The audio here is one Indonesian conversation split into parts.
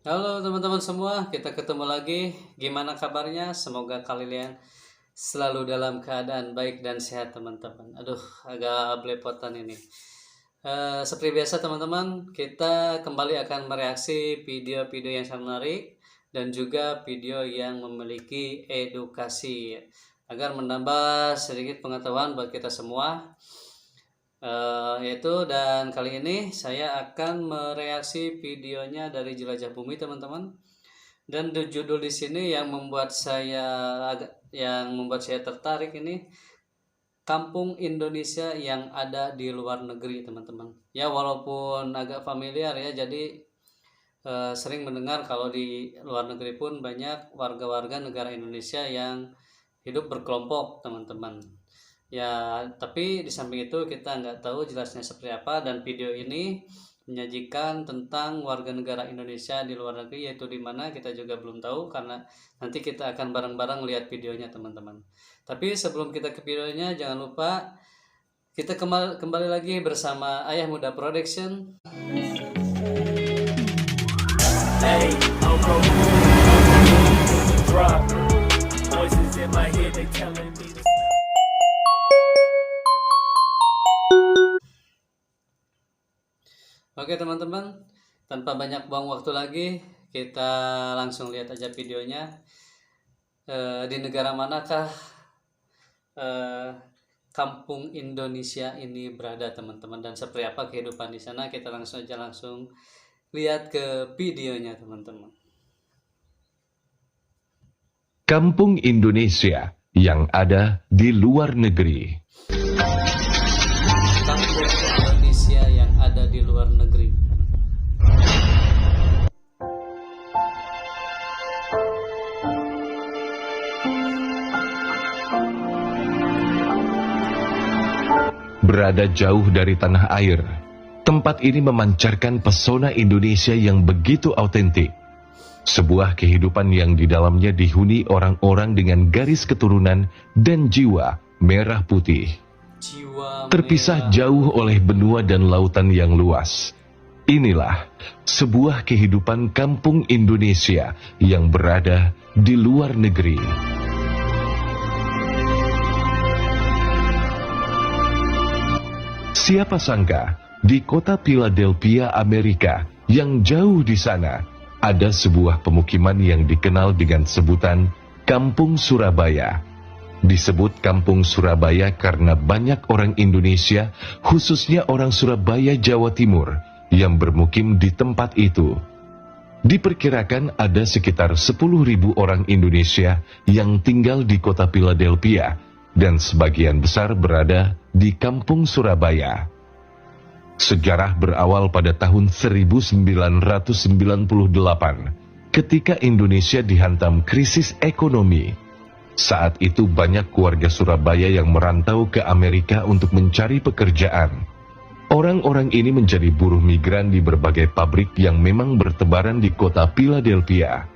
Halo teman-teman semua, kita ketemu lagi. Gimana kabarnya? Semoga kalian selalu dalam keadaan baik dan sehat teman-teman. Aduh, agak belepotan ini. Seperti biasa teman-teman, kita kembali akan mereaksi video-video yang sangat menarik dan juga video yang memiliki edukasi agar menambah sedikit pengetahuan buat kita semua. Dan kali ini saya akan mereaksi videonya dari Jelajah Bumi teman-teman. Dan judul di sini yang membuat saya tertarik ini, Kampung Indonesia yang ada di luar negeri teman-teman. Ya walaupun agak familiar ya, jadi sering mendengar kalau di luar negeri pun banyak warga-warga negara Indonesia yang hidup berkelompok teman-teman. Ya, tapi di samping itu kita nggak tahu jelasnya seperti apa, dan video ini menyajikan tentang warga negara Indonesia di luar negeri, yaitu di mana kita juga belum tahu karena nanti kita akan bareng-bareng lihat videonya teman-teman. Tapi sebelum kita ke videonya, jangan lupa kita kembali lagi bersama Ayah Muda Production. Hey, drop voices in my head, they telling me. Oke teman-teman, tanpa banyak buang waktu lagi, kita langsung lihat aja videonya. Di negara manakah kampung Indonesia ini berada teman-teman, dan seperti apa kehidupan di sana? Kita langsung lihat ke videonya teman-teman. Kampung Indonesia yang ada di luar negeri. Kampung Indonesia yang ada di luar negeri. Berada jauh dari tanah air, tempat ini memancarkan pesona Indonesia yang begitu autentik. Sebuah kehidupan yang di dalamnya dihuni orang-orang dengan garis keturunan dan jiwa merah putih. Terpisah jauh oleh benua dan lautan yang luas. Inilah sebuah kehidupan kampung Indonesia yang berada di luar negeri. Siapa sangka di kota Philadelphia, Amerika, yang jauh di sana, ada sebuah pemukiman yang dikenal dengan sebutan Kampung Surabaya. Disebut Kampung Surabaya karena banyak orang Indonesia, khususnya orang Surabaya, Jawa Timur, yang bermukim di tempat itu. Diperkirakan ada sekitar 10.000 orang Indonesia yang tinggal di kota Philadelphia, dan sebagian besar berada di Kampung Surabaya. Sejarah berawal pada tahun 1998, ketika Indonesia dihantam krisis ekonomi. Saat itu banyak keluarga Surabaya yang merantau ke Amerika untuk mencari pekerjaan. Orang-orang ini menjadi buruh migran di berbagai pabrik yang memang bertebaran di kota Philadelphia.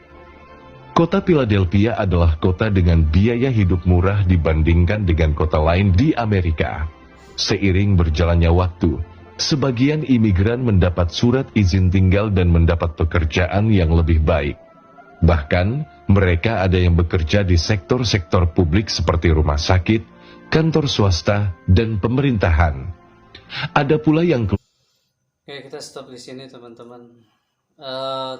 Kota Philadelphia adalah kota dengan biaya hidup murah dibandingkan dengan kota lain di Amerika. Seiring berjalannya waktu, sebagian imigran mendapat surat izin tinggal dan mendapat pekerjaan yang lebih baik. Bahkan, mereka ada yang bekerja di sektor-sektor publik seperti rumah sakit, kantor swasta, dan pemerintahan. Ada pula yang... Oke, kita stop di sini teman-teman.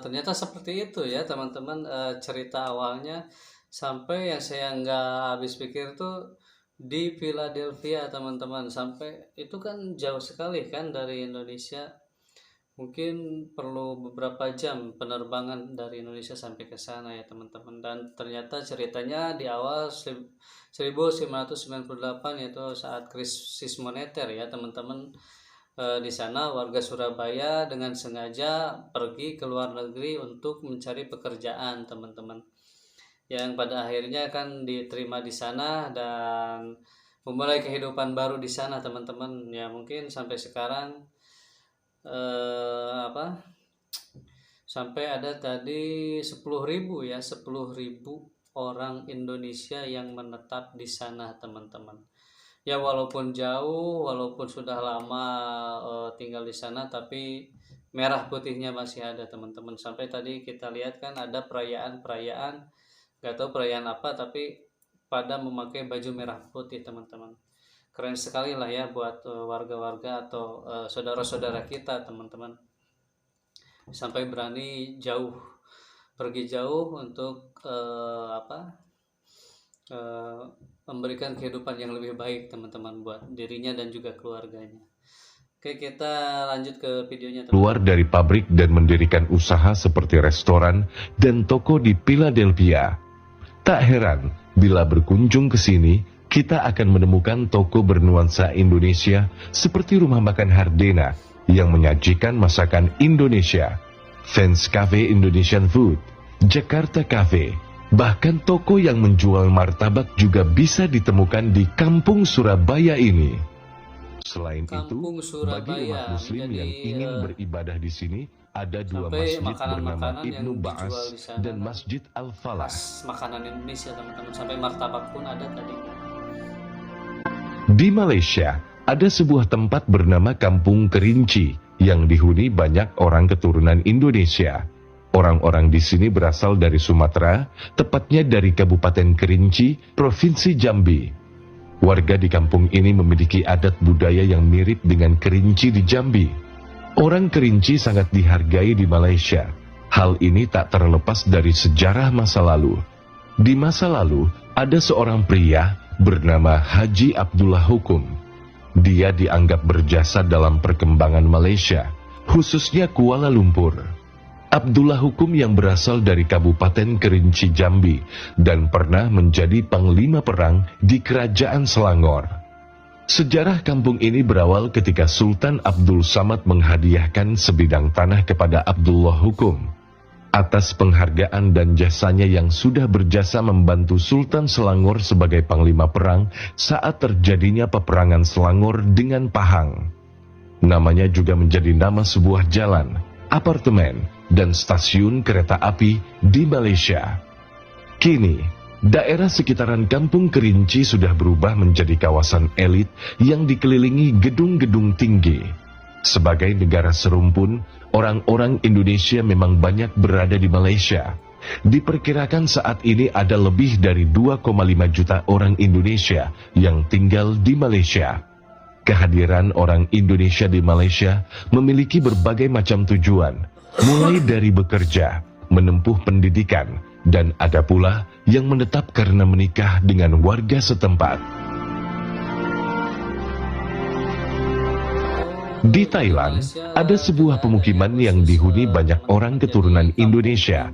Ternyata seperti itu ya teman-teman, cerita awalnya. Sampai yang saya nggak habis pikir tuh di Philadelphia teman-teman, sampai itu kan jauh sekali kan dari Indonesia, mungkin perlu beberapa jam penerbangan dari Indonesia sampai ke sana ya teman-teman. Dan ternyata ceritanya di awal 1998, yaitu saat krisis moneter ya teman-teman. Di sana warga Surabaya dengan sengaja pergi ke luar negeri untuk mencari pekerjaan teman-teman, yang pada akhirnya kan diterima di sana dan memulai kehidupan baru di sana teman-teman. Ya mungkin sampai sekarang sampai ada tadi 10.000 ya, 10.000 orang Indonesia yang menetap di sana teman-teman. Ya walaupun jauh, walaupun sudah lama tinggal di sana, tapi merah putihnya masih ada teman-teman. Sampai tadi kita lihat kan ada perayaan-perayaan, gak tahu perayaan apa, tapi pada memakai baju merah putih teman-teman. Keren sekali lah ya buat warga-warga atau saudara-saudara kita teman-teman, sampai berani pergi jauh untuk memberikan kehidupan yang lebih baik teman-teman buat dirinya dan juga keluarganya. Oke, kita lanjut ke videonya teman-teman. Keluar dari pabrik dan mendirikan usaha seperti restoran dan toko di Philadelphia. Tak heran bila berkunjung ke sini, kita akan menemukan toko bernuansa Indonesia seperti Rumah Makan Hardena yang menyajikan masakan Indonesia, Fans Cafe Indonesian Food, Jakarta Cafe, bahkan toko yang menjual martabak juga bisa ditemukan di Kampung Surabaya ini. Selain Kampung itu, Surabaya, bagi umat Muslim jadi, yang ingin beribadah di sini, ada dua sampai masjid bernama makanan-makanan yang Ibnu dijual Ba'as di sana dan Masjid Al-Falah. makanan Indonesia teman-teman, sampai martabak pun ada tadi. Di Malaysia, ada sebuah tempat bernama Kampung Kerinci yang dihuni banyak orang keturunan Indonesia. Orang-orang di sini berasal dari Sumatera, tepatnya dari Kabupaten Kerinci, Provinsi Jambi. Warga di kampung ini memiliki adat budaya yang mirip dengan Kerinci di Jambi. Orang Kerinci sangat dihargai di Malaysia. Hal ini tak terlepas dari sejarah masa lalu. Di masa lalu, ada seorang pria bernama Haji Abdullah Hukum. Dia dianggap berjasa dalam perkembangan Malaysia, khususnya Kuala Lumpur. Abdullah Hukum yang berasal dari Kabupaten Kerinci Jambi dan pernah menjadi panglima perang di Kerajaan Selangor. Sejarah kampung ini berawal ketika Sultan Abdul Samad menghadiahkan sebidang tanah kepada Abdullah Hukum. Atas penghargaan dan jasanya yang sudah berjasa membantu Sultan Selangor sebagai panglima perang saat terjadinya peperangan Selangor dengan Pahang. Namanya juga menjadi nama sebuah jalan, apartemen, dan stasiun kereta api di Malaysia. Kini, daerah sekitaran Kampung Kerinci sudah berubah menjadi kawasan elit yang dikelilingi gedung-gedung tinggi. Sebagai negara serumpun, orang-orang Indonesia memang banyak berada di Malaysia. Diperkirakan saat ini ada lebih dari 2,5 juta orang Indonesia yang tinggal di Malaysia. Kehadiran orang Indonesia di Malaysia memiliki berbagai macam tujuan, mulai dari bekerja, menempuh pendidikan, dan ada pula yang menetap karena menikah dengan warga setempat. Di Thailand, ada sebuah pemukiman yang dihuni banyak orang keturunan Indonesia.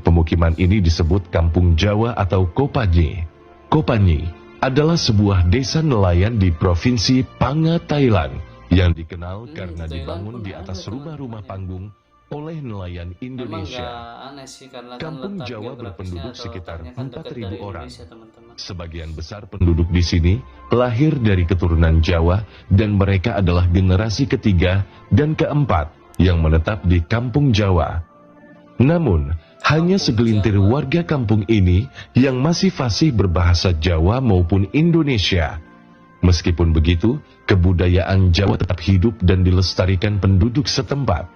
Pemukiman ini disebut Kampung Jawa atau Kopanyi. Kopanyi adalah sebuah desa nelayan di Provinsi Panga, Thailand, yang dikenal karena dibangun di atas rumah-rumah panggung oleh nelayan Indonesia. Aneh sih, karena Kampung kan Jawa berpenduduk sekitar 4.000 orang. teman-teman. Sebagian besar penduduk di sini lahir dari keturunan Jawa dan mereka adalah generasi ketiga dan keempat yang menetap di Kampung Jawa. Namun, hanya segelintir warga kampung ini yang masih fasih berbahasa Jawa maupun Indonesia. Meskipun begitu, kebudayaan Jawa tetap hidup dan dilestarikan penduduk setempat.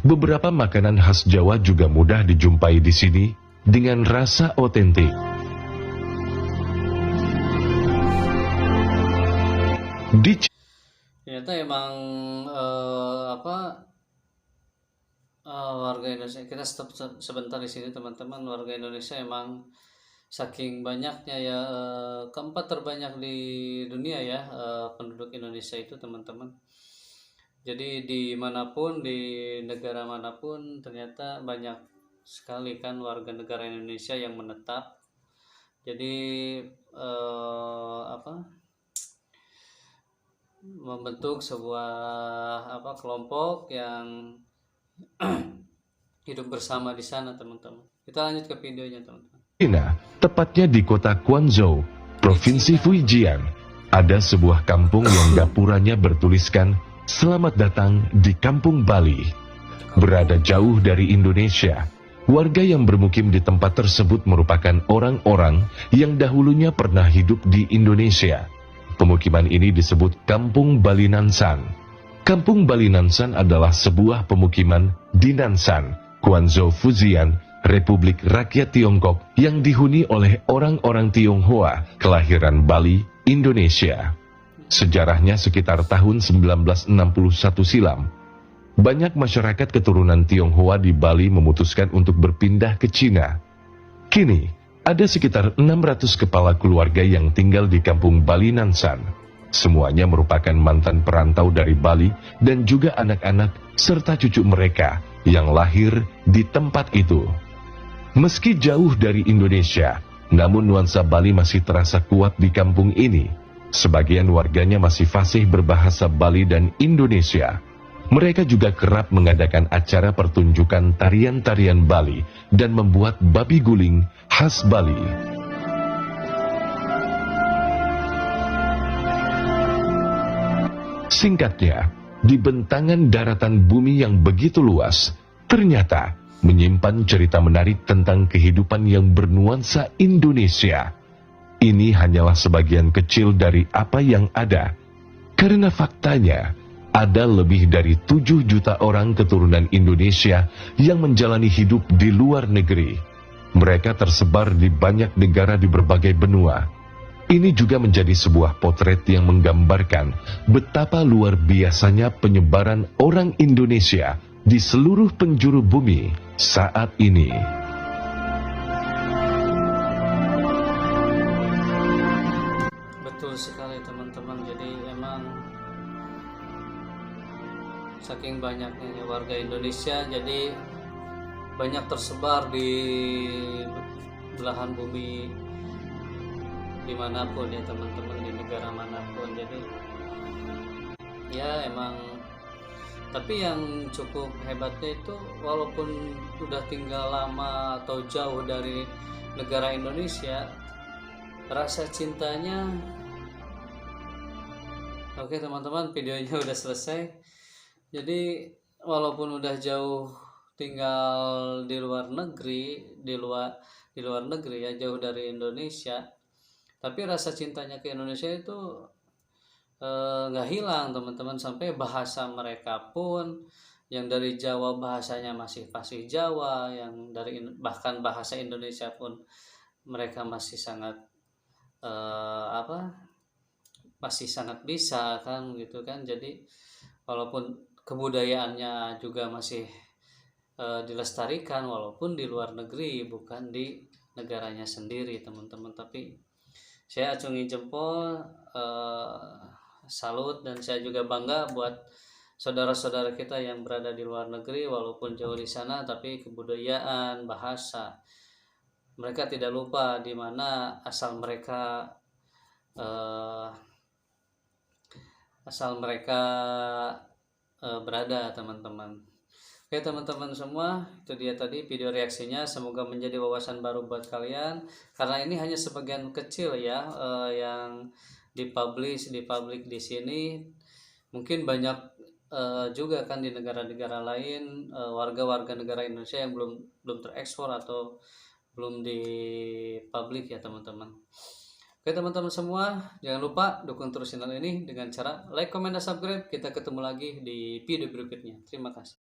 Beberapa makanan khas Jawa juga mudah dijumpai di sini dengan rasa otentik. Ternyata emang warga Indonesia, kita stop sebentar di sini teman-teman. Warga Indonesia emang saking banyaknya ya, keempat terbanyak di dunia ya, penduduk Indonesia itu teman-teman. Jadi dimanapun, di negara manapun, ternyata banyak sekali kan warga negara Indonesia yang menetap. Jadi membentuk sebuah kelompok yang hidup bersama di sana teman-teman. Kita lanjut ke videonya teman-teman. China, tepatnya di kota Guangzhou, Provinsi Fujian, ada sebuah kampung yang gapuranya bertuliskan "Selamat datang di Kampung Bali". Berada jauh dari Indonesia, warga yang bermukim di tempat tersebut merupakan orang-orang yang dahulunya pernah hidup di Indonesia. Pemukiman ini disebut Kampung Bali Nansan. Kampung Bali Nansan adalah sebuah pemukiman di Nansan, Guangzhou Fujian, Republik Rakyat Tiongkok yang dihuni oleh orang-orang Tionghoa kelahiran Bali, Indonesia. Sejarahnya sekitar tahun 1961 silam, banyak masyarakat keturunan Tionghoa di Bali memutuskan untuk berpindah ke Cina. Kini, ada sekitar 600 kepala keluarga yang tinggal di Kampung Bali Nansan. Semuanya merupakan mantan perantau dari Bali dan juga anak-anak serta cucu mereka yang lahir di tempat itu. Meski jauh dari Indonesia, namun nuansa Bali masih terasa kuat di kampung ini. Sebagian warganya masih fasih berbahasa Bali dan Indonesia. Mereka juga kerap mengadakan acara pertunjukan tarian-tarian Bali dan membuat babi guling khas Bali. Singkatnya, di bentangan daratan bumi yang begitu luas, ternyata menyimpan cerita menarik tentang kehidupan yang bernuansa Indonesia. Ini hanyalah sebagian kecil dari apa yang ada, karena faktanya ada lebih dari 7 juta orang keturunan Indonesia yang menjalani hidup di luar negeri. Mereka tersebar di banyak negara di berbagai benua. Ini juga menjadi sebuah potret yang menggambarkan betapa luar biasanya penyebaran orang Indonesia di seluruh penjuru bumi saat ini. Betul sekali teman-teman. Jadi emang saking banyaknya warga Indonesia, jadi banyak tersebar di belahan bumi dimanapun ya teman-teman, di negara manapun. Jadi ya emang, tapi yang cukup hebatnya itu walaupun udah tinggal lama atau jauh dari negara Indonesia, rasa cintanya, oke teman-teman, videonya udah selesai. Jadi walaupun udah jauh tinggal di luar negeri, di luar negeri ya, jauh dari Indonesia, tapi rasa cintanya ke Indonesia itu nggak hilang teman-teman. Sampai bahasa mereka pun, yang dari Jawa bahasanya masih fasih Jawa, yang dari bahkan bahasa Indonesia pun mereka masih sangat masih sangat bisa kan gitu kan. Jadi walaupun kebudayaannya juga masih dilestarikan walaupun di luar negeri, bukan di negaranya sendiri teman-teman. Tapi saya acungi jempol, salut, dan saya juga bangga buat saudara-saudara kita yang berada di luar negeri, walaupun jauh di sana, tapi kebudayaan, bahasa, mereka tidak lupa di mana asal mereka berada teman-teman. Oke teman-teman semua, itu dia tadi video reaksinya. Semoga menjadi wawasan baru buat kalian, karena ini hanya sebagian kecil ya yang dipublish di sini. Mungkin banyak juga kan di negara-negara lain, warga-warga negara Indonesia yang belum terekspor atau belum dipublish ya teman-teman. Oke teman-teman semua, jangan lupa dukung terus channel ini dengan cara like, comment, dan subscribe. Kita ketemu lagi di video berikutnya. Terima kasih.